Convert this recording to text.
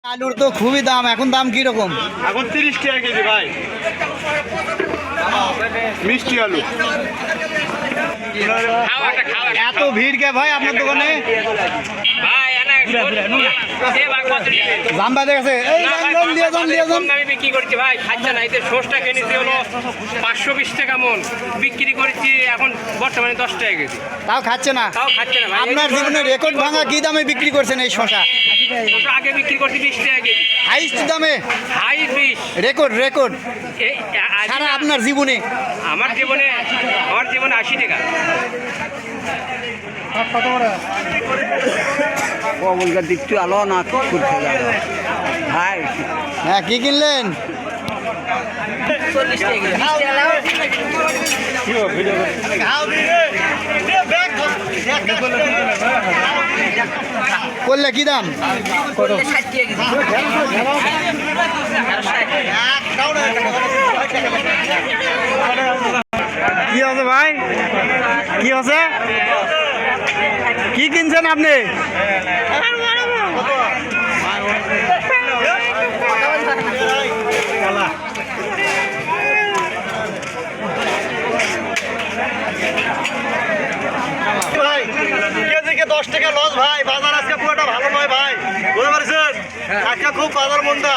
আলুর তো খুবই দাম, এখন দাম কি রকম? এখন 30 টাকা কেজি ভাই। মিষ্টি আলু। এত ভিড় কে ভাই আপনার দোকানে? দাম বাজে গেছে। এই বিক্রি করছি ভাই, খাচ্ছে না। এতে সোসটা কিনেছি হলো 520 টাকা মন, বিক্রি করেছি এখন বর্তমানে 10 টাকা কেজি। তাও খাচ্ছে না? তাও খাচ্ছে না ভাই। আপনার জীবনে রেকর্ড ভাঙা কি দামে বিক্রি করছেন এই শশা? শসা আগে বিক্রি করছি 20 টাকা কেজি। হাইস্ট দামে? হাই 20। রেকর্ড রেকর্ড সারা আপনার জীবনে? আমার জীবনে 80 টাকা। বলকার দিকটু আলো না করতে যাবে ভাই। হ্যাঁ, কি কিনলেন? 40 টাকা কেজি। 20 টাকা লাও। করলে কি দাম? করলে 60 টাকা কেজি। কি আছে ভাই? কি আছে? কি কিনছেন আপনি? ভাই কেজিকে 10 টাকা লস ভাই। বাজার আজকে পুরোটা ভালো নয় ভাই, বুঝতে পারছেন? আজকে খুব বাজার মন্দা।